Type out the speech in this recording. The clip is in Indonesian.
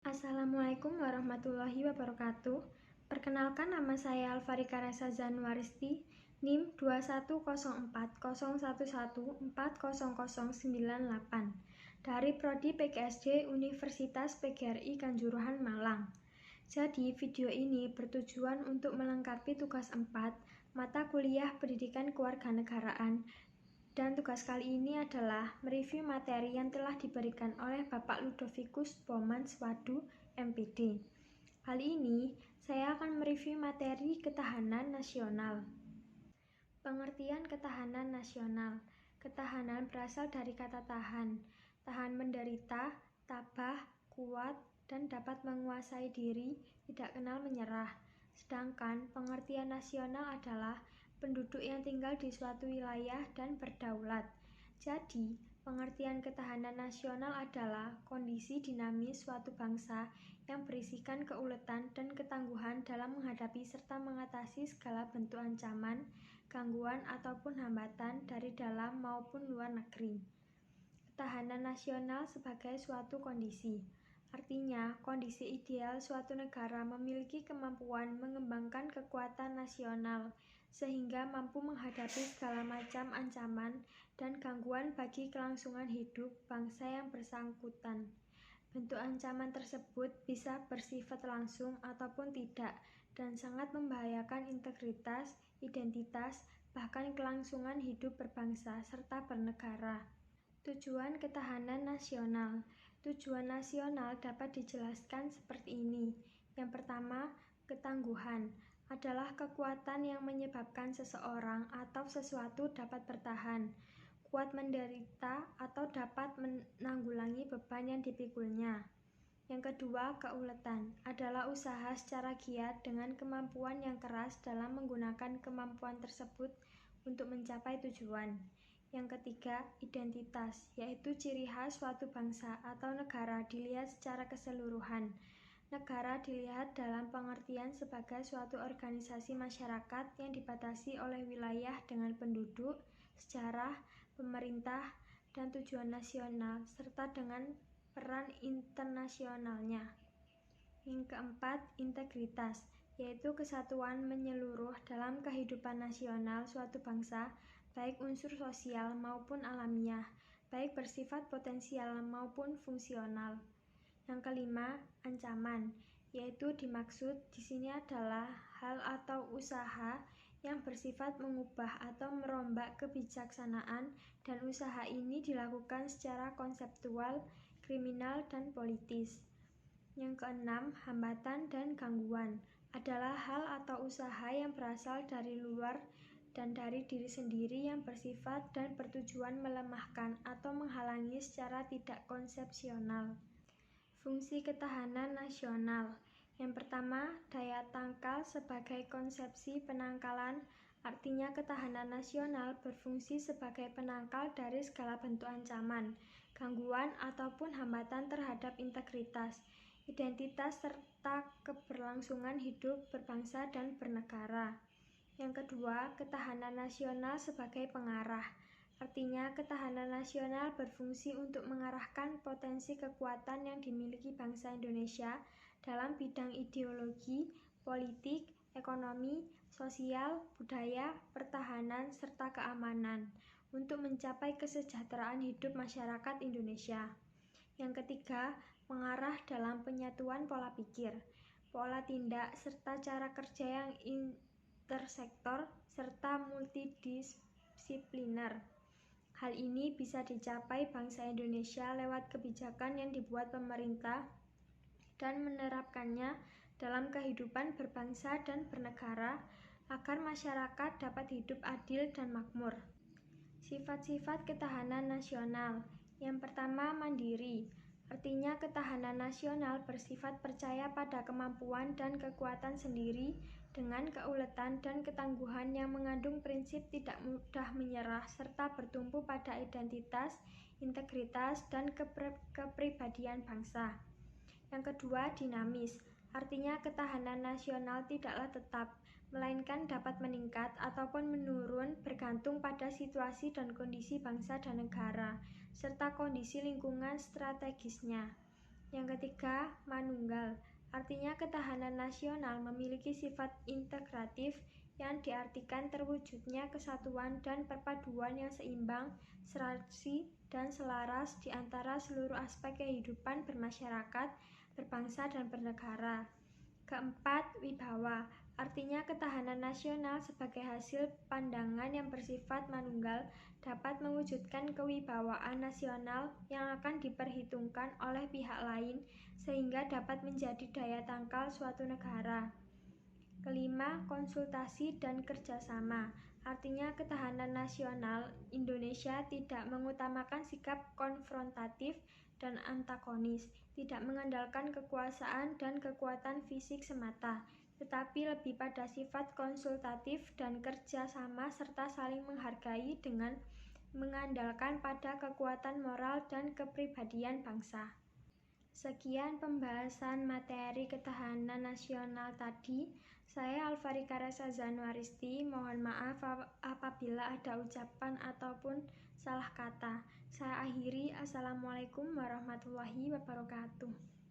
Assalamualaikum warahmatullahi wabarakatuh. Perkenalkan, nama saya Alfarika Resa Zanuaristi, NIM 2104011400098 dari Prodi PGSD Universitas PGRI Kanjuruhan Malang. Jadi, video ini bertujuan untuk melengkapi tugas 4 mata kuliah Pendidikan Kewarganegaraan. Dan tugas kali ini adalah mereview materi yang telah diberikan oleh Bapak Ludovicus Bomanswadu, MPD. Kali ini, saya akan mereview materi ketahanan nasional. Pengertian ketahanan nasional. Ketahanan berasal dari kata tahan. Tahan menderita, tabah, kuat, dan dapat menguasai diri, tidak kenal menyerah. Sedangkan pengertian nasional adalah penduduk yang tinggal di suatu wilayah dan berdaulat. Jadi, pengertian ketahanan nasional adalah kondisi dinamis suatu bangsa yang berisikan keuletan dan ketangguhan dalam menghadapi serta mengatasi segala bentuk ancaman, gangguan ataupun hambatan dari dalam maupun luar negeri. Ketahanan nasional sebagai suatu kondisi. Artinya, kondisi ideal suatu negara memiliki kemampuan mengembangkan kekuatan nasional sehingga mampu menghadapi segala macam ancaman dan gangguan bagi kelangsungan hidup bangsa yang bersangkutan. Bentuk ancaman tersebut bisa bersifat langsung ataupun tidak dan sangat membahayakan integritas, identitas, bahkan kelangsungan hidup berbangsa serta bernegara. Tujuan ketahanan nasional. Tujuan nasional dapat dijelaskan seperti ini. Yang pertama, ketangguhan adalah kekuatan yang menyebabkan seseorang atau sesuatu dapat bertahan, kuat menderita, atau dapat menanggulangi beban yang dipikulnya. Yang kedua, keuletan adalah usaha secara giat dengan kemampuan yang keras dalam menggunakan kemampuan tersebut untuk mencapai tujuan. Yang ketiga, identitas, yaitu ciri khas suatu bangsa atau negara dilihat secara keseluruhan. Negara dilihat dalam pengertian sebagai suatu organisasi masyarakat yang dibatasi oleh wilayah dengan penduduk, sejarah, pemerintah, dan tujuan nasional, serta dengan peran internasionalnya. Yang keempat, integritas, yaitu kesatuan menyeluruh dalam kehidupan nasional suatu bangsa, baik unsur sosial maupun alamiah, baik bersifat potensial maupun fungsional. Yang kelima, ancaman, yaitu dimaksud di sini adalah hal atau usaha yang bersifat mengubah atau merombak kebijaksanaan, dan usaha ini dilakukan secara konseptual, kriminal, dan politis. Yang keenam, hambatan dan gangguan adalah hal atau usaha yang berasal dari luar dan dari diri sendiri yang bersifat dan bertujuan melemahkan atau menghalangi secara tidak konsepsional. Fungsi ketahanan nasional. Yang pertama, daya tangkal sebagai konsepsi penangkalan, artinya ketahanan nasional berfungsi sebagai penangkal dari segala bentuk ancaman, gangguan ataupun hambatan terhadap integritas, identitas serta keberlangsungan hidup berbangsa dan bernegara. Yang kedua, ketahanan nasional sebagai pengarah. Artinya, ketahanan nasional berfungsi untuk mengarahkan potensi kekuatan yang dimiliki bangsa Indonesia dalam bidang ideologi, politik, ekonomi, sosial, budaya, pertahanan, serta keamanan untuk mencapai kesejahteraan hidup masyarakat Indonesia. Yang ketiga, mengarah dalam penyatuan pola pikir, pola tindak, serta cara kerja yang intersektor serta multidisipliner. Hal ini bisa dicapai bangsa Indonesia lewat kebijakan yang dibuat pemerintah dan menerapkannya dalam kehidupan berbangsa dan bernegara agar masyarakat dapat hidup adil dan makmur. Sifat-sifat ketahanan nasional. Yang pertama, mandiri. Artinya ketahanan nasional bersifat percaya pada kemampuan dan kekuatan sendiri dengan keuletan dan ketangguhan yang mengandung prinsip tidak mudah menyerah serta bertumpu pada identitas, integritas, dan kepribadian bangsa. Yang kedua, dinamis. Artinya ketahanan nasional tidaklah tetap, melainkan dapat meningkat ataupun menurun bergantung pada situasi dan kondisi bangsa dan negara, serta kondisi lingkungan strategisnya. Yang ketiga, manunggal. Artinya ketahanan nasional memiliki sifat integratif yang diartikan terwujudnya kesatuan dan perpaduan yang seimbang, serasi, dan selaras di antara seluruh aspek kehidupan bermasyarakat, berbangsa, dan bernegara. Keempat, wibawa. Artinya ketahanan nasional sebagai hasil pandangan yang bersifat manunggal dapat mewujudkan kewibawaan nasional yang akan diperhitungkan oleh pihak lain sehingga dapat menjadi daya tangkal suatu negara. Kelima, konsultasi dan kerjasama. Artinya ketahanan nasional Indonesia tidak mengutamakan sikap konfrontatif dan antagonis, tidak mengandalkan kekuasaan dan kekuatan fisik semata, tetapi lebih pada sifat konsultatif dan kerjasama serta saling menghargai dengan mengandalkan pada kekuatan moral dan kepribadian bangsa. Sekian pembahasan materi ketahanan nasional tadi. Saya Alfarika Resa Zanuaristi, mohon maaf apabila ada ucapan ataupun salah kata. Saya akhiri, Assalamualaikum warahmatullahi wabarakatuh.